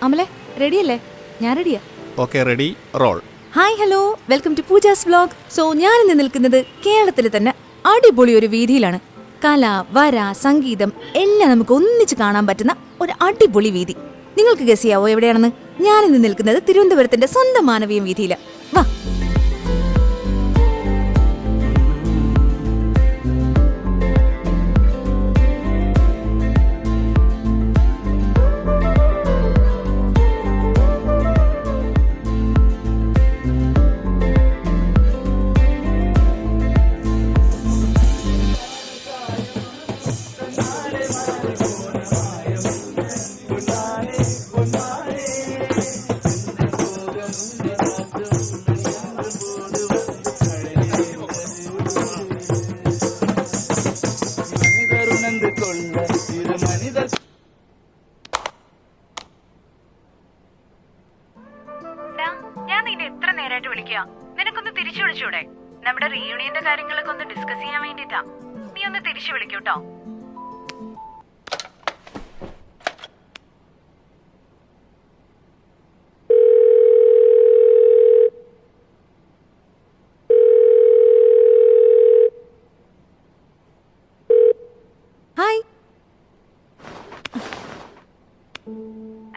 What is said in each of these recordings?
അമലെ റെഡിയല്ലേ? ഞാൻ റെഡിയാ. Okay, ready, roll. Hi hello, welcome to Pooja's vlog. So ഞാൻ ഇന്ന് നിൽക്കുന്നത് കേരളത്തിലെ തന്നെ അടിപൊളി ഒരു വീതിയിലാണ്. കല, വര, സംഗീതം എല്ലാം നമുക്ക് ഒന്നിച്ച് കാണാൻ പറ്റുന്ന ഒരു അടിപൊളി വീതി. നിങ്ങൾക്ക് ഗസ് ചെയ്യാവോ എവിടെയാണെന്ന്? ഞാനിന്ന് നിൽക്കുന്നത് തിരുവനന്തപുരത്തിന്റെ സ്വന്തം മാനവീയം വീതിയിലാണ്. വാ. ഞാൻ നിന്നെ എത്ര നേരമായിട്ട് വിളിക്കുക? നിനക്കൊന്ന് തിരിച്ചു വിളിച്ചൂടെ? നമ്മുടെ റീയൂണിയന്റെ കാര്യങ്ങളൊക്കെ ഒന്ന് ഡിസ്കസ് ചെയ്യാൻ വേണ്ടിട്ടാ. നീ ഒന്ന് തിരിച്ചു വിളിക്കൂട്ടോ. ഹായ്.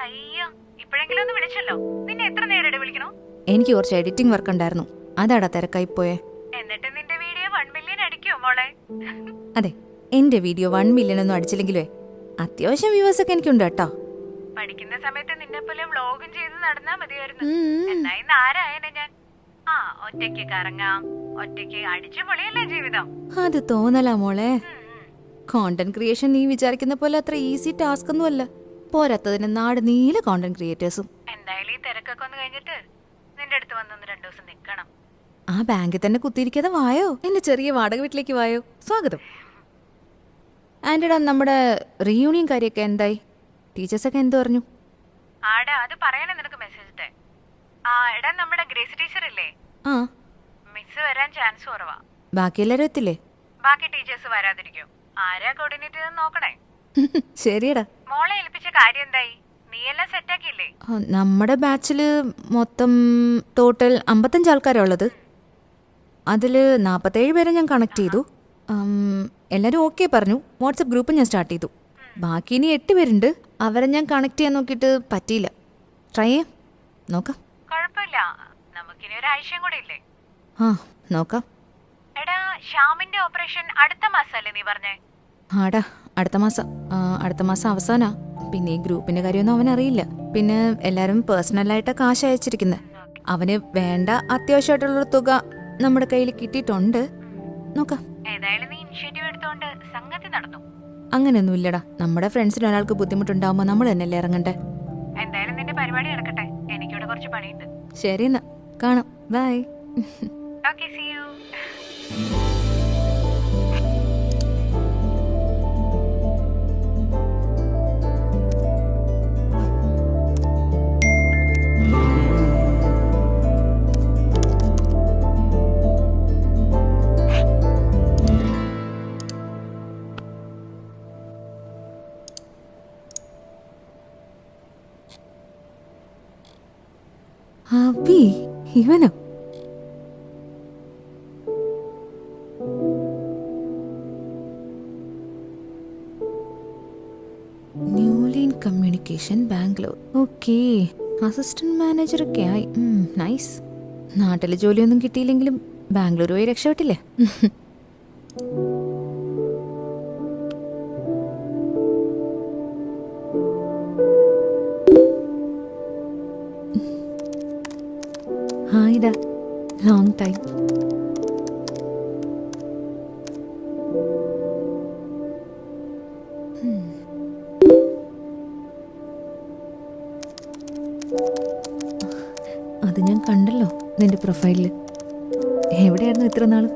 അയ്യോ, ഇപ്പോഴെങ്കിലും ഒന്ന് വിളിച്ചല്ലോ. നിന്നെ എത്ര നേരമായിട്ട് വിളിക്കണോ? എനിക്ക് കുറച്ച് എഡിറ്റിംഗ് വർക്ക് ഉണ്ടായിരുന്നു, അതാടാ തിരക്കായി പോയെ. എന്നിട്ട് നിന്റെ വീഡിയോ 1 മില്യൺ അടിക്കുമോ മോളെ? അതെ, എന്റെ വീഡിയോ 1 മില്യൺ ഒന്നും അടിച്ചില്ലെങ്കിലേ അത്യാവശ്യം വ്യൂവേഴ്സ് ഒക്കെ എനിക്കുണ്ട് കേട്ടോ. പഠിക്കുന്ന സമയത്ത് നിന്നെ പോലെ വ്ലോഗും ചെയ്ത് നടന്നാ മതിയായിരുന്നു. എന്നാ ഇന്ന് ആരായനെ ഞാൻ. ഒറ്റയ്ക്ക് കറങ്ങാം, ഒറ്റയ്ക്ക് അടിച്ചു പൊളിയല്ലേ ജീവിതം. അത് തോന്നലാ മോളെ. കോണ്ടന്റ് ക്രിയേഷൻ നീ വിചാരിക്കുന്ന പോലെ അത്ര ഈസി ടാസ്ക് ഒന്നും അല്ല. പോരാത്തതിന് നാട് നീല കോണ്ടന്റ് ക്രിയേറ്റേഴ്സും. എന്തായാലും ഈ തിരക്കൊക്കെ ഒന്ന് കഴിഞ്ഞിട്ട് നിന്റെ അടുത്ത് വന്നൊന്ന് 2 ദിവസം നിക്കണം. ആ ബാങ്കിൽ തന്നെ കുത്തിയിരിക്കാതെ വായോ, എന്റെ ചെറിയ വാടക വീട്ടിലേക്ക് വായോ. സ്വാഗതം. ആന്റിടാ, നമ്മുടെ റീയൂണിയൻ കാര്യമൊക്കെ എന്തായി? ടീച്ചേഴ്സൊക്കെ എന്ത് പറഞ്ഞു? ആടാ, അത് പറയാനേ നിനക്ക് മെസ്സേജ് ഇട്ടേ. എടാ, നമ്മുടെ ഗ്രേസി ടീച്ചർ ഇല്ലേ, ആ, മിസ് വരാൻ ചാൻസ് കുറവാ. ബാക്കി എല്ലാരും എത്തില്ലേ? ബാക്കി ടീച്ചേഴ്സ് വരാതിരിക്കും. ആരാ കോർഡിനേറ്റ് ചെയ്ത് നോക്കണേ. ശരിയടാ. മോളെ ഏൽപ്പിച്ച കാര്യം എന്തായി? നീ എല്ലാം സെറ്റാക്കിയില്ലേ? നമ്മുടെ ബാച്ചില് മൊത്തം ടോട്ടൽ 55 ആൾക്കാരാ ഉള്ളത്. അതിൽ 47 പേരെ ഞാൻ കണക്ട് ചെയ്തു. എല്ലാവരും ഓക്കെ പറഞ്ഞു. വാട്സപ്പ് ഗ്രൂപ്പ് ഞാൻ സ്റ്റാർട്ട് ചെയ്തു. ബാക്കി ഇനി 8 പേരുണ്ട്. അവരെ ഞാൻ കണക്ട് ചെയ്യാൻ നോക്കിയിട്ട് പറ്റിയില്ല. ട്രൈ ചെയ്യാം, നോക്കാം. കുഴപ്പമില്ല, നമുക്കിനി ഒരാഴ്ചയും കൂടെ ഇല്ലേ? ആ, നോക്കാം. എടാ, ശ്യാമിന്റെ ഓപ്പറേഷൻ അടുത്ത മാസല്ലേ നീ പറഞ്ഞേ? ആടാ, അടുത്ത മാസം അവസാനാ. പിന്നെ ഈ ഗ്രൂപ്പിന്റെ കാര്യമൊന്നും അവനറിയില്ല. പിന്നെ എല്ലാരും പേഴ്സണലായിട്ടാ കാശ് അയച്ചിരിക്കുന്നത്. അവന് വേണ്ട അത്യാവശ്യമായിട്ടുള്ള തുക നമ്മുടെ കയ്യിൽ കിട്ടിയിട്ടുണ്ട്. നോക്കാം. ഏതായാലും നീ ഇനിഷ്യേറ്റീവ് എടുത്തോണ്ട് സംഗതി നടന്നു. അങ്ങനെയൊന്നും ഇല്ലടാ. നമ്മുടെ ഫ്രണ്ട്സിന് ഒരാൾക്ക് ബുദ്ധിമുട്ടുണ്ടാവുമ്പോ നമ്മൾ തന്നെയല്ലേ ഇറങ്ങണ്ടേ. എന്തായാലും നിന്റെ പരിപാടി നടക്കട്ടെ. എനിക്കിവിടെ കുറച്ച് പണിയുണ്ട്. ശരി, എന്നാ കാണാം. Bye. Okay, see you. Abhi, ഇവനോ? Newline communication Bangalore. Okay, assistant manager ഒക്കെ ആയി. നൈസ്. നാട്ടിൽ ജോലിയൊന്നും കിട്ടിയില്ലെങ്കിലും ബാംഗ്ലൂർ പോയി രക്ഷപ്പെട്ടില്ലേ. ഹായ്ഡാ, ലോങ് ടൈം. അത് ഞാൻ കണ്ടല്ലോ നിന്റെ പ്രൊഫൈലില്. എവിടെയായിരുന്നു ഇത്ര നാള്?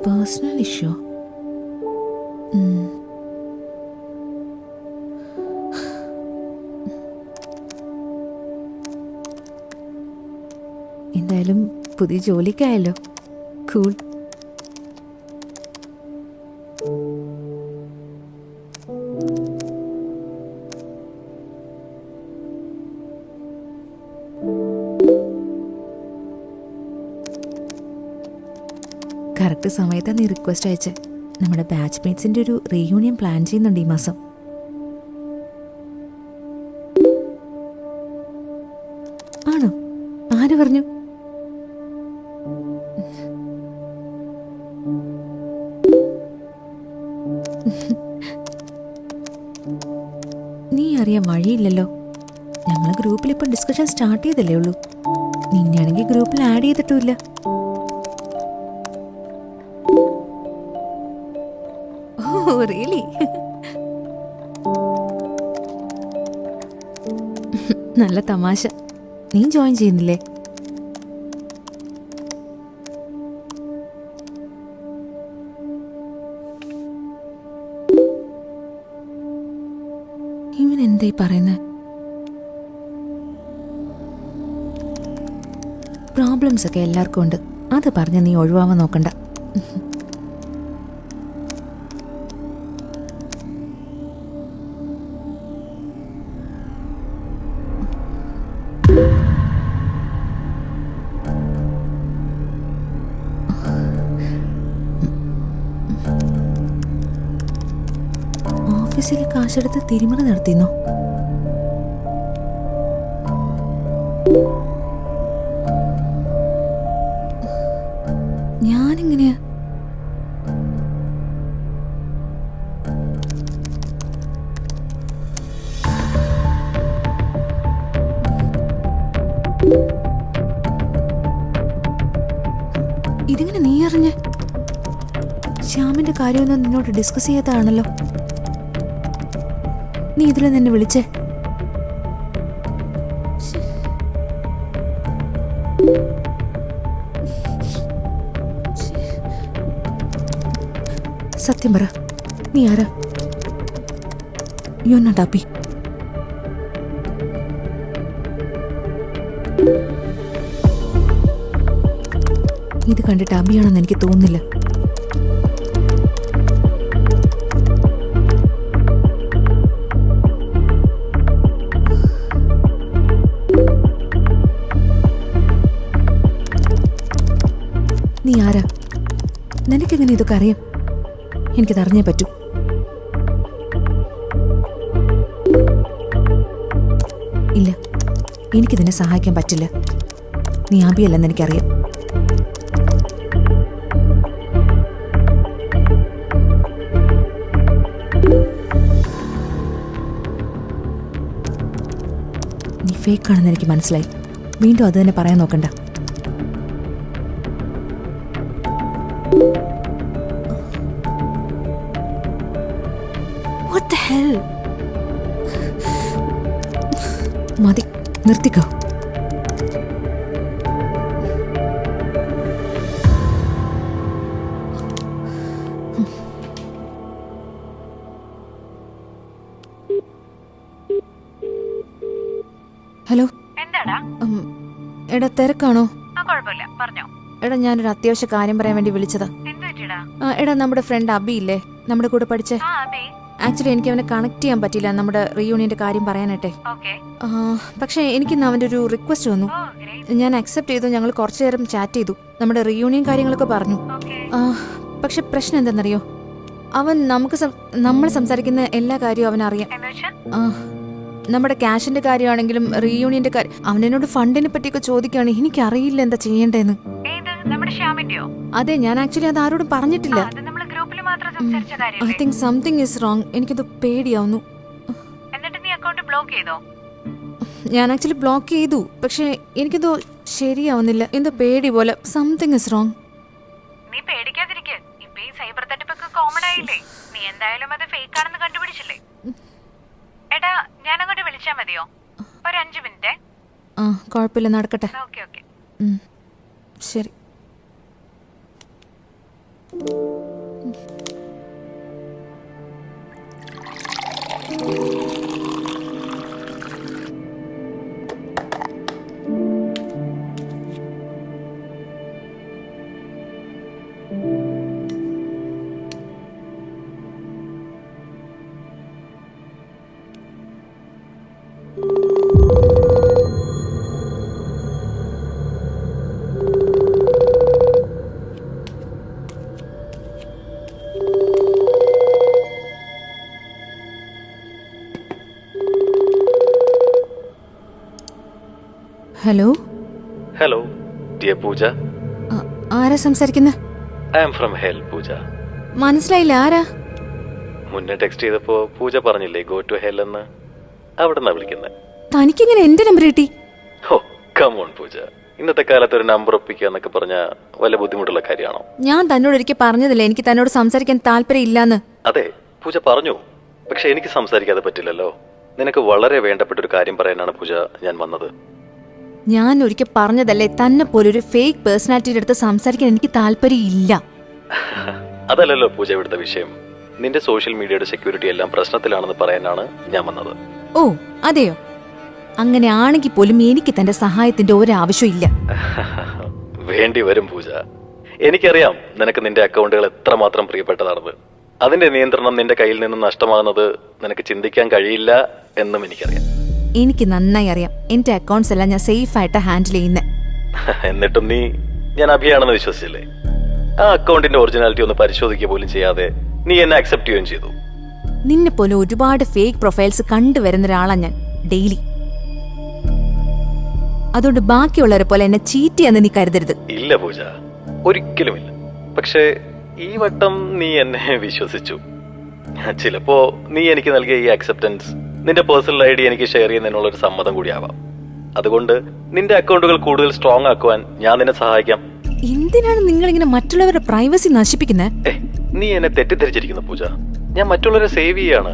Personal issue. എന്തായാലും പുതിയ ജോലിക്കായല്ലോ. കൂൾ. കറക്റ്റ് സമയത്താണ് നീ റിക്വസ്റ്റ് അയച്ചേ. നമ്മുടെ ബാച്ച് മേറ്റ്സിന്റെ ഒരു റീയൂണിയൻ പ്ലാൻ ചെയ്യുന്നുണ്ട് ഈ മാസം. ആണോ? ആര് പറഞ്ഞു? നീ അറിയാൻ വഴിയില്ലല്ലോ. ഞങ്ങൾ ഗ്രൂപ്പിൽ ഇപ്പം ഡിസ്കഷൻ സ്റ്റാർട്ട് ചെയ്തല്ലേ ഉള്ളൂ. നിന്നെയാണെങ്കിൽ ഗ്രൂപ്പിൽ ആഡ് ചെയ്തിട്ടുമില്ല. Oh really? നല്ല തമാശ. നീ ജോയിൻ ചെയ്യുന്നില്ലേ? ഇവൻ എന്തായി പറയുന്നത്? പ്രോബ്ലംസ് ഒക്കെ എല്ലാവർക്കും ഉണ്ട്. അത് പറഞ്ഞ് നീ ഒഴിവാവാൻ നോക്കണ്ട. ഓഫീസിൽ കാശെടുത്ത് തിരിമറി നടത്തിന്നോ? ഞാനെങ്ങനെയാ? ഇതിങ്ങനെ നീ അറിഞ്ഞേ? ശ്യാമിന്റെ കാര്യമൊന്നും നിന്നോട് ഡിസ്കസ് ചെയ്യാത്തതാണല്ലോ. നീ ഇതിൽ നിന്നെ വിളിച്ചേ? സത്യം പറ, നീ ആരാ? You are not happy? ഇത് കണ്ടിട്ട് അബിയാണെന്ന് എനിക്ക് തോന്നുന്നില്ല. നീ ആരാ? നിനക്കെങ്ങനെ ഇതൊക്കെ അറിയാം? എനിക്കതറിഞ്ഞേ പറ്റൂ. ഇല്ല, എനിക്കിതിനെ സഹായിക്കാൻ പറ്റില്ല. നീ ആബിയല്ലെന്ന് എനിക്കറിയാം. നീ ഫേക്കാണെന്ന് എനിക്ക് മനസ്സിലായി. വീണ്ടും അത് തന്നെ പറയാൻ നോക്കണ്ട. What the hell? മതി, നിർത്തിക്കോ. ഹലോ. എന്താടാ? എടാ തിരക്കാണോ? കുഴപ്പമില്ല, പറഞ്ഞോ. എടാ ഞാനൊരു അത്യാവശ്യ കാര്യം പറയാൻ വേണ്ടി വിളിച്ചതാ. എടാ നമ്മുടെ ഫ്രണ്ട് അബി ഇല്ലേ, നമ്മുടെ കൂടെ പഠിച്ചേ? ആക്ച്വലി എനിക്ക് അവനെ കണക്ട് ചെയ്യാൻ പറ്റില്ല നമ്മുടെ റീയൂണിയന്റെ കാര്യം പറയാനായിട്ടെ. പക്ഷേ എനിക്കിന്ന് അവൻ്റെ ഒരു റിക്വസ്റ്റ് വന്നു. ഞാൻ അക്സെപ്റ്റ് ചെയ്തു. ഞങ്ങൾ കുറച്ചു നേരം ചാറ്റ് ചെയ്തു, നമ്മുടെ റീയൂണിയൻ കാര്യങ്ങളൊക്കെ പറഞ്ഞു. പക്ഷെ പ്രശ്നം എന്താണെന്നറിയോ? അവൻ നമ്മൾ സംസാരിക്കുന്ന എല്ലാ കാര്യവും അവനറിയാം. നമ്മുടെ ക്യാഷിന്റെ കാര്യമാണെങ്കിലും റീയൂണിയന്റെ കാര്യം. അവനോട് ഫണ്ടിനെ പറ്റിയൊക്കെ ചോദിക്കുകയാണ്. എനിക്കറിയില്ല എന്താ ചെയ്യേണ്ടതെന്ന്. അതെ, ഞാൻ ആക്ച്വലി അത് ആരോടും പറഞ്ഞിട്ടില്ല. I think something is wrong. എനിക്കത് പേടിയാവുന്നു. ഞാൻ ആക്ച്വലി ബ്ലോക്ക് ചെയ്തു, പക്ഷെ എനിക്കതോ ശരിയാവുന്നില്ല. എന്തോ പേടി പോലെ. Something is wrong. നീ പേടിക്കാതിരിക്കുക. ഇപ്പൊ ഈ സൈബർ തട്ടിപ്പൊക്കെ കോമൺ ആയില്ലേ? നീ എന്തായാലും അത് ഫേക്ക് ആണെന്ന് കണ്ടുപിടിച്ചില്ലേ? എടാ, ഞാൻ അങ്ങോട്ട് വിളിച്ചാ മതിയോ? ഒരു 5 മിനിറ്റ്. കുഴപ്പമില്ല, നടക്കട്ടെ. ഓക്കെ ഓക്കെ, ശരി. ഹലോ. ഹലോ ഡിയർ പൂജ. ആരാ സംസാരിക്കുന്നത്? ഐ ആം ഫ്രം ഹെൽ പൂജ. മനസ്സിലായില്ല, ആരാ? മുന്നേ ടെക്സ്റ്റ് ചെയ്തപ്പോ പൂജ പറഞ്ഞില്ലേ ഗോ ടു ഹെൽ എന്ന്, അവിടെ നിന്നാ വിളിക്കുന്നത്. തനിക്കിങ്ങനെ എന്റെ നമ്പർ കിട്ടി? ഓ കം ഓൺ പൂജ, ഇന്നത്തെ കാലത്ത് ഒരു നമ്പർ ഒപ്പിക്കുക എന്നൊക്കെ പറഞ്ഞ വല്ല ബുദ്ധിമുട്ടുള്ള കാര്യമാണോ? ഞാൻ തന്നോട് ഒരിക്കൽ പറഞ്ഞതില്ലേ എനിക്ക് തന്നോട് സംസാരിക്കാൻ താല്പര്യം ഇല്ലാന്ന്? അതെ പൂജ പറഞ്ഞു, പക്ഷെ എനിക്ക് സംസാരിക്കാതെ പറ്റില്ലല്ലോ. നിനക്ക് വളരെ വേണ്ടപ്പെട്ട ഒരു കാര്യം പറയാനാണ് പൂജ ഞാൻ വന്നത്. ഞാൻ ഒരിക്കൽ പറഞ്ഞതല്ലേ തന്നെ പോലൊരു ഫേക്ക് പേഴ്സണാലിറ്റിയുടെ അടുത്ത് സംസാരിക്കാൻ എനിക്ക് താല്പര്യം ഇല്ല. അതല്ലല്ലോ പൂജ ഇവിടുത്തെ വിഷയം. നിന്റെ സോഷ്യൽ മീഡിയയുടെ സെക്യൂരിറ്റി എല്ലാം പ്രശ്നത്തിലാണെന്ന് പറയാനാണ് ഞാൻ വന്നത്. ഓ അതെയോ? അങ്ങനെ ആണെങ്കിൽ പോലും എനിക്ക് തന്റെ സഹായത്തിന്റെ ഒരാവശ്യമില്ല. വേണ്ടി വരും പൂജ. എനിക്കറിയാം നിനക്ക് നിന്റെ അക്കൗണ്ടുകൾ എത്രമാത്രം പ്രിയപ്പെട്ടതാണെന്ന്. അതിന്റെ നിയന്ത്രണം നിന്റെ കയ്യിൽ നിന്ന് നഷ്ടമാകുന്നത് നിനക്ക് ചിന്തിക്കാൻ കഴിയില്ല എന്നും എനിക്കറിയാം. എനിക്ക് നന്നായി അറിയാം എന്റെ അക്കൗണ്ട്സ് എല്ലാം ഞാൻ സേഫ് ആയിട്ട് ഹാൻഡിൽ ചെയ്യുന്നത്. എന്നിട്ടും നീ ഞാൻ അഭിയാണെന്ന് വിശ്വസിച്ചില്ലേ? ആ അക്കൗണ്ടിന്റെ ഒറിജിനാലിറ്റി ഒന്ന് പരിശോധിക്കുക പോലും ചെയ്യാതെ നീ എന്നെ അക്സെപ്റ്റ് ചെയ്യുകയും ചെയ്തു. നിന്നെ പോലെ ഒരുപാട് ഫേക്ക് പ്രൊഫൈൽസ് കണ്ടുവരുന്ന ഒരാളാണ് ഞാൻ ഡെയിലി. അതുകൊണ്ട് ബാക്കിയുള്ളവരെ പോലെ എന്നെ ചീറ്റ് ചെയ്യാന്ന് നീ കരുതരുത്. ഇല്ല പൂജ, ഒരിക്കലുമില്ല. പക്ഷേ ഈ വട്ടം നീ എന്നെ വിശ്വസിച്ചു. ചിലപ്പോ നീ എനിക്ക് നൽകിയ ഈ അക്സെപ്റ്റൻസ് നിന്റെ പേഴ്സണൽ ഐഡി എനിക്ക് ഷെയർ ചെയ്യുന്നതിനുള്ള ഒരു സമ്മതം കൂടിയാവാം. അതുകൊണ്ട് നിന്റെ അക്കൗണ്ടുകൾ കൂടുതൽ സ്ട്രോങ് ആക്കുവാൻ ഞാൻ നിന്നെ സഹായിക്കാം. എന്തിനാണ് നിങ്ങൾ ഇങ്ങനെ മറ്റുള്ളവരുടെ പ്രൈവസി നശിപ്പിക്കുന്നത്? നീ എന്നെ തെറ്റിദ്ധരിച്ചിരിക്കുന്നു പൂജ. ഞാൻ മറ്റുള്ളവരെ സേവ് ചെയ്യാണ്.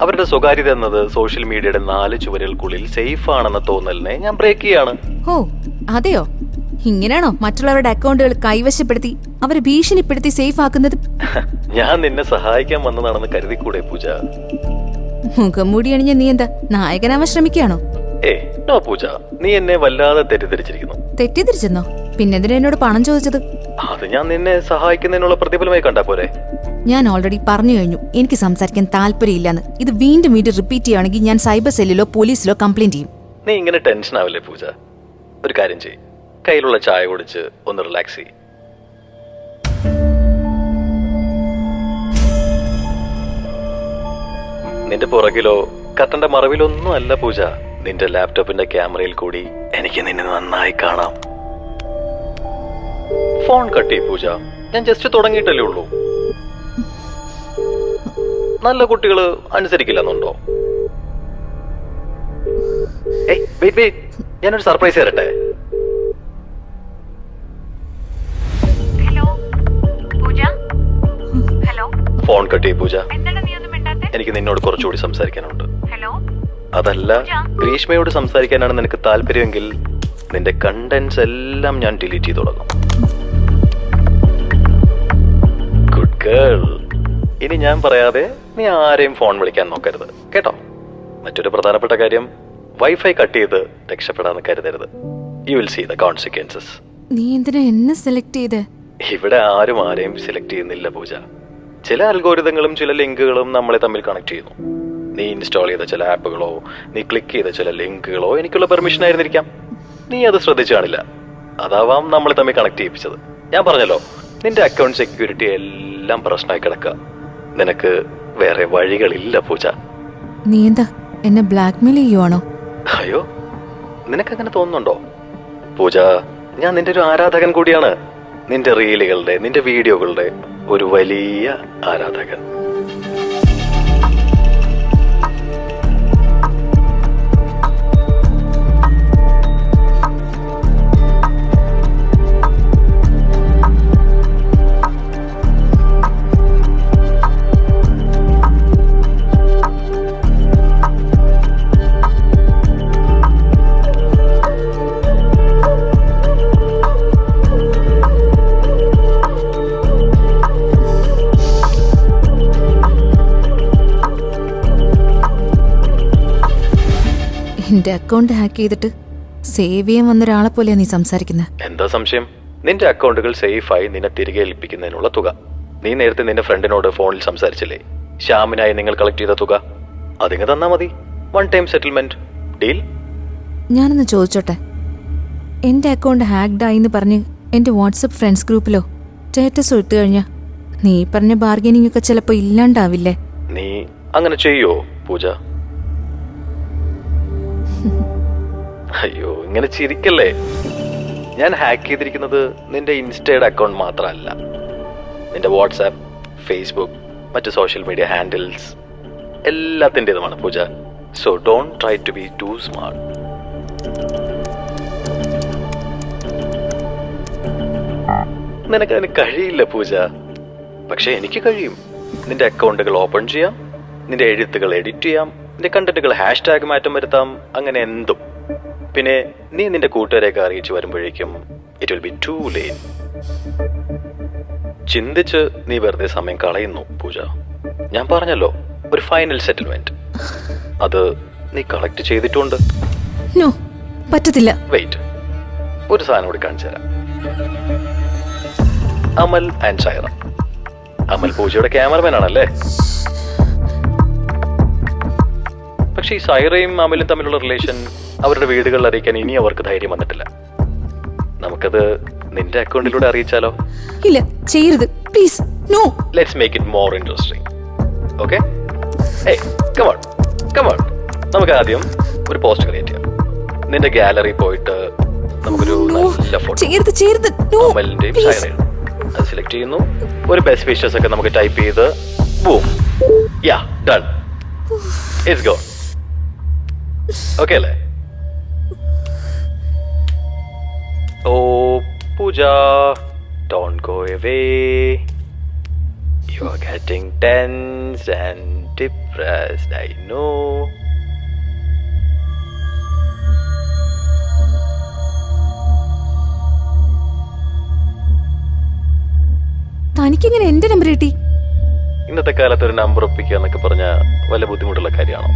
അവരുടെ സ്വകാര്യത എന്നത് സോഷ്യൽ മീഡിയയുടെ 4 ചുവരുകൾക്കുള്ളിൽ സേഫ് ആണെന്ന തോന്നലിനെ ഞാൻ ബ്രേക്ക് ചെയ്യാണ്. ഓ അതെയോ? ഇങ്ങനെയാണോ മറ്റുള്ളവരുടെ അക്കൗണ്ടുകൾ കൈവശപ്പെടുത്തി അവരെ ഭീഷണിപ്പെടുത്തി സേഫ് ആക്കുന്നത്? ഞാൻ നിന്നെ സഹായിക്കാൻ വന്നതാണെന്ന് കരുതിക്കൂടെ പൂജ? മുഖം മൂടി അണിഞ്ഞ നീ എന്താ നായകനാവാൻ ശ്രമിക്കുകയാണോ? നോ പൂജ, നീ എന്നെ വല്ലാതെ തെറ്റിദ്ധരിച്ചിരിക്കുന്നു. തെറ്റിദ്ധരിച്ചെന്നോ? പിന്നെന്തിനാ എന്നോട് പണം ചോദിച്ചത്? അത് ഞാൻ നിന്നെ സഹായിക്കുന്നതിനുള്ള പ്രതിഫലമായി കണ്ടാ പോരെ? ഞാൻ ഓൾറെഡി പറഞ്ഞു കഴിഞ്ഞു എനിക്ക് സംസാരിക്കാൻ താല്പര്യമില്ലെന്ന്. ഇത് വീണ്ടും റിപ്പീറ്റ് ചെയ്യുകയാണെങ്കിൽ ഞാൻ സൈബർ സെല്ലിലോ പോലീസിലോ കംപ്ലൈന്റ് ചെയ്യും. നീ ഇങ്ങനെ ടെൻഷൻ ആവില്ലേ പൂജ? ഒരു കാര്യം ചെയ്യ്, കയ്യിലുള്ള ചായ കുടിച്ച് ഒന്ന് റിലാക്സ് ചെയ്യ്. നിന്റെ പുറകിലോ കട്ടന്റെ മറവിലൊന്നും അല്ല പൂജ. നിന്റെ ലാപ്ടോപ്പിന്റെ ക്യാമറയിൽ കൂടി എനിക്ക് നിന്നെ നന്നായി കാണാം. ഫോൺ കട്ട് ചെയ്യ് പൂജ, ഞാൻ ജസ്റ്റ് തുടങ്ങിയിട്ടല്ലേ ഉള്ളൂ. നല്ല കുട്ടികള് അനുസരിക്കില്ലെന്നുണ്ടോ? വെയിറ്റ്, ഞാനൊരു സർപ്രൈസ് തരട്ടെ. ഹലോ പൂജ. ഹലോ. ഫോൺ കട്ട് ചെയ്യ് പൂജ. എന്താണ് നീ ഒന്നും മിണ്ടാത്തെ? എനിക്ക് നിന്നോട് കുറച്ചുകൂടി സംസാരിക്കാനുണ്ട്. ഹലോ. അതല്ല, ഗ്രീഷ്മയോട് സംസാരിക്കാനാണ് നിനക്ക് താല്പര്യമെങ്കിൽ നിന്റെ കണ്ടന്റ്സ് എല്ലാം ഞാൻ ഡിലീറ്റ് ചെയ്ത് തുടങ്ങും. Good girl. ഇനി ഞാൻ പറയാതെ നീ ആരെയും ഫോൺ വിളിക്കാൻ നോക്കരുത് കേട്ടോ. മറ്റൊരു പ്രധാനപ്പെട്ട കാര്യം, വൈഫൈ കട്ട് ചെയ്ത് രക്ഷപ്പെടാന്ന് കരുതരുത്. You will see the consequences. നീ എന്തിനാ എന്നെ സെലക്ട് ചെയ്തേ? ഇവിടെ ആരും ആരെയും സെലക്ട് ചെയ്യുന്നില്ല പൂജ. ചില അൽഗോരിതങ്ങളും ചില ലിങ്കുകളും നമ്മളെ തമ്മിൽ കണക്ട് ചെയ്യുന്നു. നീ ഇൻസ്റ്റാൾ ചെയ്ത ചില ആപ്പുകളോ നീ ക്ലിക്ക് ചെയ്ത ചില ലിങ്കുകളോ എനിക്കുള്ള പെർമിഷൻ ആയിരുന്നിരിക്കാം. നീ അത് ശ്രദ്ധിച്ചു കാണില്ല. അതാവാം നമ്മളെ തമ്മിൽ കണക്ട് ചെയ്യിപ്പിച്ചത്. ഞാൻ പറഞ്ഞല്ലോ, നിന്റെ അക്കൗണ്ട് സെക്യൂരിറ്റി എല്ലാം പ്രശ്നമായി കിടക്കുക. നിനക്ക് വേറെ വഴികളില്ല പൂജ. നീ എന്താ എന്നെ ബ്ലാക്ക്മെയിൽ ചെയ്യുവാണോ? അയ്യോ, നിനക്കങ്ങനെ തോന്നുന്നുണ്ടോ പൂജ? ഞാൻ നിന്റെ ഒരു ആരാധകൻ കൂടിയാണ്. നിന്റെ റീലുകളുടെ നിന്റെ വീഡിയോകളുടെ ഒരു വലിയ ആരാധകൻ. എന്റെ അക്കൗണ്ട് ഹാക്ക് ചെയ്തിട്ട് സേവ് ചെയ്യാൻ വന്ന ഒരാളെ പോലെയാ നീ സംസാരിക്കുന്നത്. എന്താ സംശയം? നിന്റെ അക്കൗണ്ടുകൾ സേഫായി നിന്നെ തിരികെ ഏൽപ്പിക്കുന്നതിനുള്ള തുക നീ നേരത്തെ നിന്റെ ഫ്രണ്ടിനോട് ഫോണിൽ സംസാരിച്ചില്ലേ? ശ്യാമിനായി നിങ്ങൾ കളക്ട് ചെയ്ത തുക അതിങ്ങ് തന്നാ മതി. 1 ടൈം സെറ്റിൽമെന്റ് ഡീൽ. ഞാനൊന്ന് ചോദിച്ചോട്ടെ, എന്റെ അക്കൗണ്ട് ഹാക്ഡ് ആയി എന്ന് പറഞ്ഞ് എന്റെ വാട്സപ്പ് ഫ്രണ്ട്സ് ഗ്രൂപ്പിലോ സ്റ്റേറ്റസ് ഇട്ട് കഴിഞ്ഞാ നീ പറഞ്ഞ ബാർഗനിങ് ഒക്കെ ചിലപ്പോ ഇല്ലാണ്ടാവില്ലേ? നീ അങ്ങനെ ചെയ്യോ പൂജ? അയ്യോ ഇങ്ങനെ ചിരിക്കല്ലേ. ഞാൻ ഹാക്ക് ചെയ്തിരിക്കുന്നത് നിന്റെ ഇൻസ്റ്റയുടെ അക്കൗണ്ട് മാത്രമല്ല, നിന്റെ വാട്സാപ്പ്, ഫേസ്ബുക്ക്, മറ്റ് സോഷ്യൽ മീഡിയ ഹാൻഡിൽസ് എല്ലാത്തിൻ്റെതുമാണ് Pooja. So don't try to be too smart. നിനക്കതിന് കഴിയില്ല പൂജ, പക്ഷെ എനിക്ക് കഴിയും. നിന്റെ അക്കൗണ്ടുകൾ ഓപ്പൺ ചെയ്യാം, നിന്റെ എഴുത്തുകൾ എഡിറ്റ് ചെയ്യാം, നിന്റെ കണ്ടന്റുകൾ ഹാഷ്ടാഗ് മാറ്റം വരുത്താം, അങ്ങനെ എന്തും. പിന്നെ നീ നിന്റെ കൂട്ടുകാരെയൊക്കെ അറിയിച്ചു വരുമ്പോഴേക്കും it will be to late. ചിന്തിച്ച് നീ വെറുതെ സമയം കളയുന്നു പൂജ. ഞാൻ പറഞ്ഞല്ലോ, ഒരു ഫൈനൽ സെറ്റിൽമെന്റ് അത് നീ കളക്ട് ചെയ്തിട്ടുണ്ട്. നോ, പറ്റത്തില്ല. വെയിറ്റ്, ഒരു സാധനം കൂടി കാണിച്ചു തരാം. അമൽ ആൻഡ് സൈറ. അമൽ പൂജയുടെ ക്യാമറമാൻ ആണല്ലേ. പക്ഷെ ഈ സൈറയും അമലും തമ്മിലുള്ള റിലേഷൻ അവരുടെ വീടുകളിൽ അറിയിക്കാൻ ഇനി അവർക്ക് ധൈര്യം വന്നിട്ടില്ല. നമുക്കത് നിന്റെ അക്കൗണ്ടിലൂടെ അറിയിച്ചാലോ? ഇല്ല, ചെയ്യരുത് please. No. Let's make it more interesting. Okay, come on. നമുക്ക് ആദ്യം ഒരു പോസ്റ്റ് ക്രിയേറ്റ് ചെയ്യാം. നിന്റെ ഗാലറി പോയിട്ട് നമുക്കൊരു നല്ല ഫോട്ടോ, ചെയ്യരുത്. നോ, അമലിന്റെയും സൈറയും അത് സെലക്ട് ചെയ്യുന്നു. ഒരു ബെസ്റ്റ് ഫീച്ചേഴ്സ് ഒക്കെ നമുക്ക് ടൈപ്പ് ചെയ്ത് boom, ya done, it's gone. Okay അല്ലേ? Oh Pooja, don't go away. You are getting tense and depressed, I know. തനിക്കിങ്ങനെ എന്റെ നമ്പർ കിട്ടി? ഇന്നത്തെ കാലത്ത് ഒരു നമ്പർ ഒപ്പിക്കുക എന്നൊക്കെ പറഞ്ഞ വല്ല ബുദ്ധിമുട്ടുള്ള കാര്യമാണോ?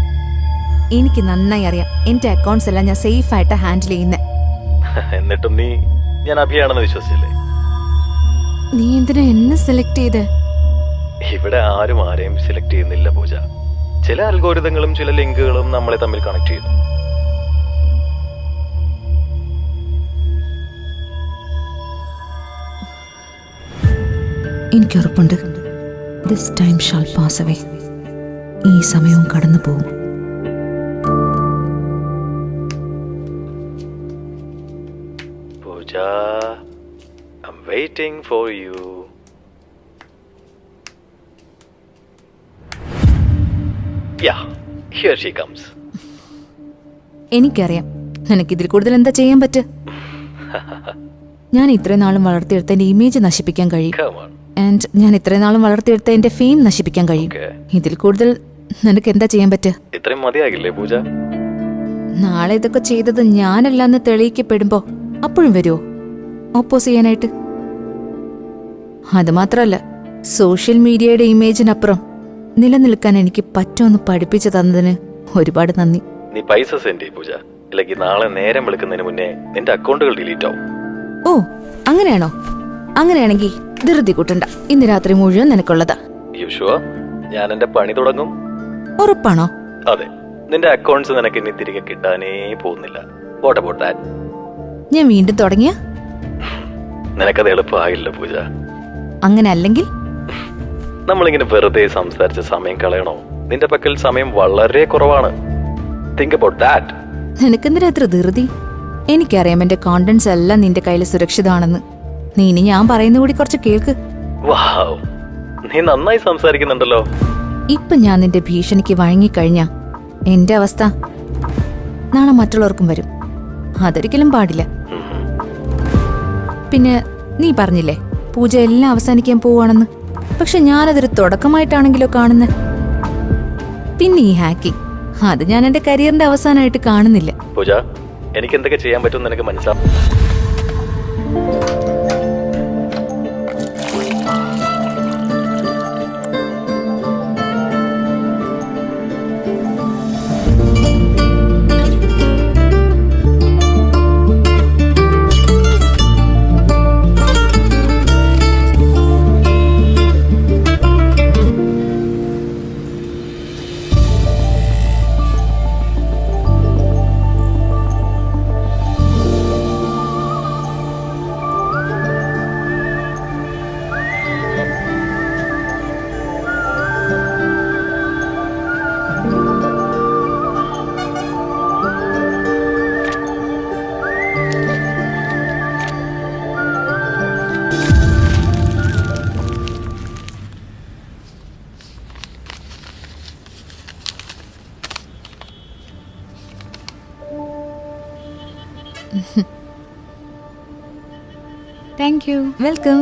എനിക്ക് നന്നായി അറിയാം എന്റെ അക്കൗണ്ട്സ് എല്ലാം ഞാൻ സേഫ് ആയിട്ട് ഹാൻഡിൽ ചെയ്യുന്നത്. എന്നിട്ടും നീ ഞാൻ അഭിയാണെന്ന് വിശ്വസിച്ചില്ലേ? നീ എന്തിനാ എന്നെ സെലക്ട് ചെയ്ത്? ഇവിടെ ആരും ആരെയും സെലക്ട് ചെയ്യുന്നില്ല പൂജ. ചില അൽഗോരിതങ്ങളും ചില ലിങ്കുകളും നമ്മളെ തമ്മിൽ കണക്ട് ചെയ്യുന്നു. എനിക്കുറപ്പുണ്ട്, this time shall pass away. ഈ സമയവും കടന്നു പോകും. പൂജ, I'm waiting for you. Yeah, here she comes. എനിക്കറിയാം നിനക്കിതിൽ കൂടുതൽ എന്താ ചെയ്യാൻ പറ്റുക. ഞാൻ ഇത്രയും നാളും വളർത്തിയെടുത്ത എന്റെ ഇമേജ് നശിപ്പിക്കാൻ കഴിയും. Come on. ആൻഡ് ഞാൻ ഇത്രയും നാളും വളർത്തിയെടുത്ത എന്റെ ഫെയിം നശിപ്പിക്കാൻ കഴിയും. Okay. ഇതിൽ കൂടുതൽ നിനക്ക് എന്താ ചെയ്യാൻ പറ്റുക? ഇത്രയും മതിയാകില്ലേ പൂജ? നാളെ ഇതൊക്കെ ചെയ്തത് ഞാനല്ലാന്ന് തെളിയിക്കപ്പെടുമ്പോ അപ്പോഴും വരുമോ ഓപ്പോസ് ചെയ്യാനായിട്ട്? അത് മാത്രല്ല, സോഷ്യൽ മീഡിയയുടെ ഇമേജിനപ്പുറം നിലനിൽക്കാൻ എനിക്ക് പറ്റുമെന്ന് പഠിപ്പിച്ചു തന്നതിന് ഒരുപാട് നന്ദി. നീ പൈസ സെൻഡ് ചെയ്യ് പൂജ, ഇല്ലെങ്കിൽ നാളെ നേരം വെളുക്കുന്നതിന് മുന്നേ നിന്റെ അക്കൗണ്ടുകൾ ഡിലീറ്റ് ആവും. ഓ അങ്ങനെയാണോ? അങ്ങനെയാണെങ്കിൽ ധൃതി കൂട്ടണ്ട, ഇന്ന് രാത്രി മുഴുവൻ നിനക്കുള്ളതാ. You sure? ഞാൻ എന്റെ പണി തുടങ്ങും. ഉറപ്പാണോ? അതെ, നിന്റെ അക്കൗണ്ട്സ് നിനക്ക് ഇനി തിരികെ കിട്ടാനേ പോകുന്നില്ല. What about that? ഞാൻ വീണ്ടും തുടങ്ങിയ? നിനക്കത് എളുപ്പമായില്ല പൂജ. അങ്ങനെ അല്ലെങ്കിൽ? നമ്മളിങ്ങനെ വെറുതെ സംസാരിച്ച സമയം കളയണോ? നിന്റെ പക്കൽ സമയം വളരെ കുറവാണ്. Think about that. നിനക്കെന്തിനാ എത്ര ധൃതി? എനിക്കറിയാം എന്റെ കോണ്ടന്റ്സ് എല്ലാം നിന്റെ കയ്യിൽ സുരക്ഷിതമാണെന്ന്. നീ ഇനി ഞാൻ പറയുന്ന കൂടി കുറച്ച് കേൾക്ക്. വാവ്, നീ നന്നായി സംസാരിക്കുന്നുണ്ടല്ലോ. ഇപ്പൊ ഞാൻ നിന്റെ ഭീഷണിക്ക് വഴങ്ങിക്കഴിഞ്ഞ എന്റെ അവസ്ഥ നാളെ മറ്റുള്ളവർക്കും വരും. അതൊരിക്കലും പാടില്ല. പിന്നെ നീ പറഞ്ഞില്ലേ പൂജ എല്ലാം അവസാനിക്കാൻ പോവാണെന്ന്. പക്ഷെ ഞാനതൊരു തുടക്കമായിട്ടാണെങ്കിലോ കാണുന്നത്. പിന്നെ ഈ ഹാക്കിംഗ്, അത് ഞാൻ എന്റെ കരിയറിന്റെ അവസാനമായിട്ട് കാണുന്നില്ല. പൂജ, എനിക്ക് എന്തൊക്കെ ചെയ്യാൻ പറ്റും നിനക്ക് മനസ്സിലാവും. Thank you. Welcome.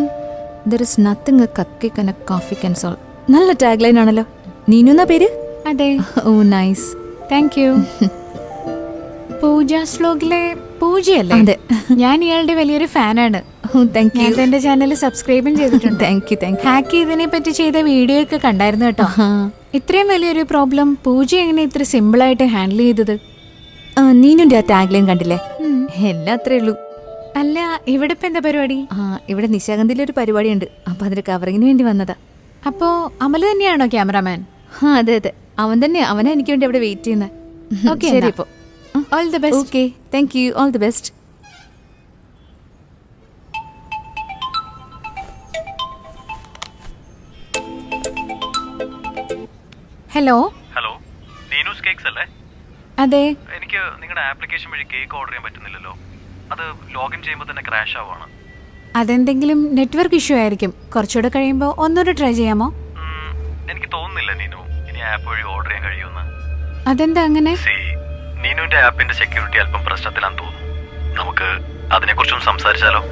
There is nothing a cupcake and a coffee can solve. നല്ല ടാഗ് ലൈൻ ആണല്ലോ. നീനു എന്നാ പേര്? അതെ. Oh nice. Thank you. Pooja's വ്ലോഗിലെ പൂജയല്ലേ? അതെ. ഞാൻ ഇയാളുടെ വലിയൊരു ഫാനാണ്. Oh thank you. ഞാൻ എന്റെ ചാനൽ സബ്സ്ക്രൈബും ചെയ്തിട്ടുണ്ട്. Thank you thank you. Hack ചെയ്തതിനെ പറ്റി ചെയ്ത വീഡിയോ ഒക്കെ കണ്ടായിരുന്നു കേട്ടോ. ഇത്രയും വലിയൊരു പ്രോബ്ലം പൂജ എങ്ങനെ ഇത്ര സിമ്പിൾ ആയിട്ട് ഹാൻഡിൽ ചെയ്തത്? നീനുന്റെ ആ ടാഗ് ലൈൻ കണ്ടില്ലേ? എല്ലാം അത്രേ ഉള്ളൂ. അല്ല, ഇവിടെ ഇപ്പൊ എന്താ പരിപാടി? ഇവിടെ നിശാഗന്ധിയിലെ ഒരു പരിപാടി ഉണ്ട്. അപ്പൊ അതിന്റെ കവറിങ്ങിന് വേണ്ടി വന്നതാ. അപ്പോ അമല് തന്നെയാണോ ക്യാമറാമാൻ? അതെ അതെ, അവൻ തന്നെ. അവനാ എനിക്ക് വേണ്ടി അവിടെ വെയിറ്റ് ചെയ്യുന്നത്. Okay, ശരി എന്നാ. ഇപ്പോ. All the best. Okay thank you. All the best. Hello. Hello, Neenu's cakes അല്ലേ? അതെ. എനിക്ക് നിങ്ങളുടെ ആപ്ലിക്കേഷൻ വഴി കേക്ക് ഓർഡർ ചെയ്യാൻ പറ്റുന്നില്ലല്ലോ. അത് ലോഗിൻ ചെയ്യുമ്പോൾ തന്നെ ക്രാഷ് ആവുകയാണ്. അതെന്തെങ്കിലും നെറ്റ്വർക്ക് ഇഷ്യൂ ആയിരിക്കും. കുറച്ചുകൂടെ കഴിയുമ്പോൾ ഒന്നുകൂടെ ട്രൈ ചെയ്യാമോ? എനിക്ക് തോന്നുന്നില്ല നീനു ഇനി ആപ്പ് വഴി ഓർഡർ ചെയ്യാൻ കഴിയുമെന്ന്. അതെന്താ അങ്ങനെ? നീനുവിന്റെ ആപ്പിന്റെ സെക്യൂരിറ്റി അല്പം പ്രശ്നത്തിലാന്ന് തോന്നുന്നു. നമുക്ക് അതിനെക്കുറിച്ചൊന്ന് സംസാരിച്ചാലോ?